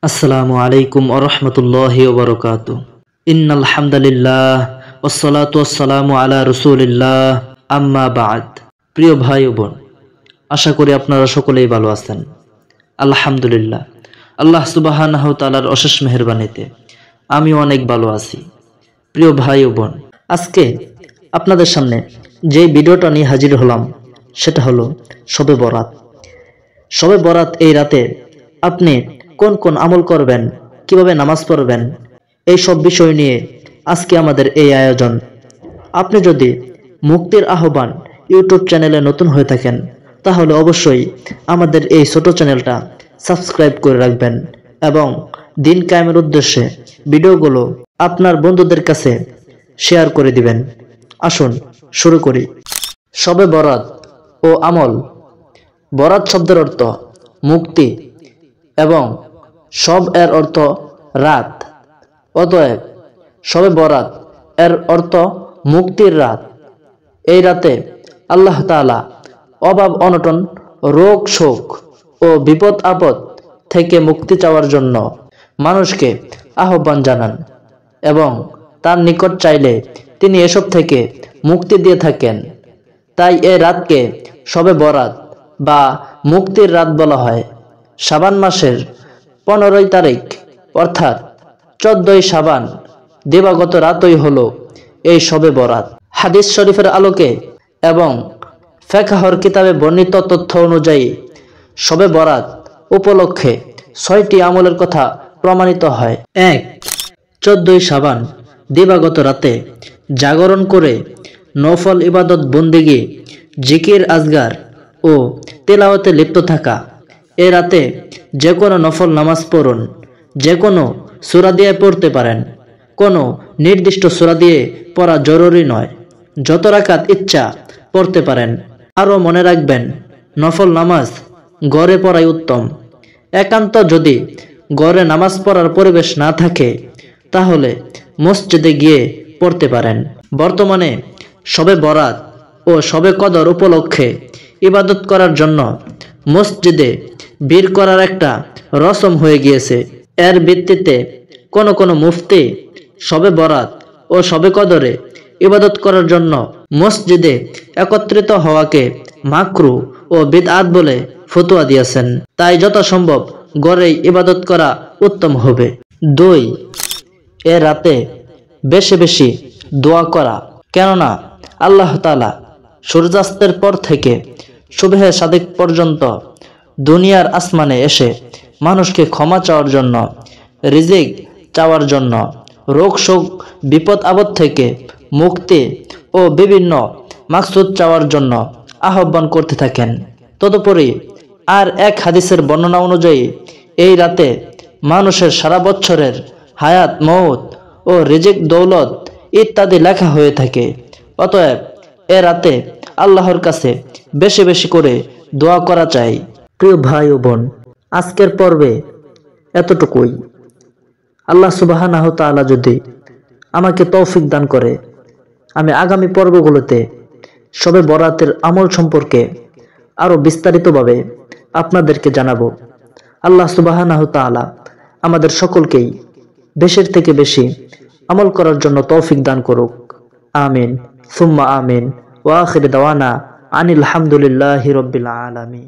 আসসালামু আলাইকুম ওয়া রাহমাতুল্লাহি ওয়া বারাকাতুহু। ইন্নাল হামদুলিল্লাহ ওয়াসসালাতু ওয়াসসালামু আলা রাসূলিল্লাহ আম্মা বা'দ। প্রিয় ভাই ও বোন, আশা করি আপনারা সকলেই ভালো আছেন। আলহামদুলিল্লাহ, আল্লাহ সুবহানাহু ওয়া তাআলার অশেষ মেহেরবানিতে আমি অনেক ভালো আছি। প্রিয় ভাই ও বোন, আজকে আপনাদের সামনে যে ভিডিওটা নিয়ে হাজির হলাম সেটা হলো শবে বরাত। শবে বরাত এই রাতে আপনি কোন কোন আমল করবেন, কিভাবে নামাজ পড়বেন, এই সব বিষয় নিয়ে আজকে আমাদের এই আয়োজন। আপনি যদি মুক্তির আহ্বান ইউটিউব চ্যানেলে নতুন হয়ে থাকেন তাহলে অবশ্যই আমাদের এই ছোট চ্যানেলটা সাবস্ক্রাইব করে রাখবেন এবং দিন কায়েমের উদ্দেশ্যে ভিডিওগুলো আপনার বন্ধুদের কাছে শেয়ার করে দিবেন। আসুন শুরু করি। শবে বরাত ও আমল। বরাত শব্দের অর্থ মুক্তি এবং শব এর অর্থ রাত। অতএব শবে বরাত এর অর্থ মুক্তির রাত। এই রাতে আল্লাহ তাআলা অভাব অনটন, রোগ শোক ও বিপদ আপদ থেকে মুক্তি চাওয়ার জন্য মানুষকে আহ্বান জানান এবং তার নিকট চাইলে তিনি এসব থেকে মুক্তি দিয়ে থাকেন। তাই এই রাতকে শবে বরাত বা মুক্তির রাত বলা হয়। শাবান মাসের 15 তারিখ অর্থাৎ 14 শাবান দিবাগত রাতই হলো এই শবে বরাত। হাদিস শরীফের আলোকে এবং ফিকহর কিতাবে বর্ণিত তথ্য অনুযায়ী শবে বরাত উপলক্ষে 6টি আমলের কথা প্রমাণিত হয়। 1. 14 শাবান দিবাগত রাতে জাগরণ করে নফল ইবাদত বন্দেগী, জিকির আজগার ও তেলাওয়াতে লিপ্ত থাকা। এ রাতে যে কোনো নফল নামাজ পড়ুন। যে কোনো সূরা দিয়ে পড়তে পারেন, কোনো নির্দিষ্ট সূরা দিয়ে পড়া জরুরি নয়, যত রাকাত ইচ্ছা পড়তে পারেন। আরও মনে রাখবেন, নফল নামাজ ঘরে পড়াই উত্তম। একান্ত যদি ঘরে নামাজ পড়ার পরিবেশ না থাকে তাহলে মসজিদে গিয়ে পড়তে পারেন। বর্তমানে শবে বরাত ও শবে কদর উপলক্ষে ইবাদত করার জন্য মসজিদে ভিড় করার একটা রসম হয়ে গিয়েছে। এর ভিত্তিতে কোন কোন মুফতি শবে বরাত ও শবে কদরে ইবাদত করার জন্য মসজিদে একত্রিত হওয়াকে মাকরু ও বিদআত বলে ফতোয়া দিয়েছেন। তাই যথাসম্ভব ঘরেই ইবাদত করা উত্তম হবে। 2. এ রাতে বেশি বেশি দোয়া করা। কেননা আল্লাহ তাআলা সূর্যাস্তের পর থেকে সুবহে সাদিক পর্যন্ত দুনিয়ার আসমানে এসে মানুষকে ক্ষমা চাওয়ার জন্য, রিজিক চাওয়ার জন্য, রোগ শোক বিপদ আপদ থেকে মুক্তি ও বিভিন্ন মাকসুদ চাওয়ার জন্য আহ্বান করতে থাকেন। তদুপরি আর এক হাদিসের বর্ণনা অনুযায়ী এই রাতে মানুষের সারা বছরের হায়াত, মওত ও রিজিক দৌলত ইত্যাদি লেখা হয়ে থাকে। অতএব এ রাতে আল্লাহর কাছে বেশি বেশি করে দোয়া করা চাই। প্রিয় ভাই ও বোন, আজকের পর্বে এতটুকুই। আল্লাহ সুবহানাহু ওয়া তাআলা যদি আমাকে তৌফিক দান করে আমি আগামী পর্বগুলোতে শবে বরাতের আমল সম্পর্কে আরো বিস্তারিতভাবে আপনাদেরকে জানাবো। আল্লাহ সুবহানাহু ওয়া তাআলা আমাদের সকলকেই বেশির থেকে বেশি আমল করার জন্য তৌফিক দান করুক। আমিন সুম্মা আমিন। ওয়া আখির দাওয়ানা আনিল হামদুলিল্লাহি রাব্বিল আলামিন।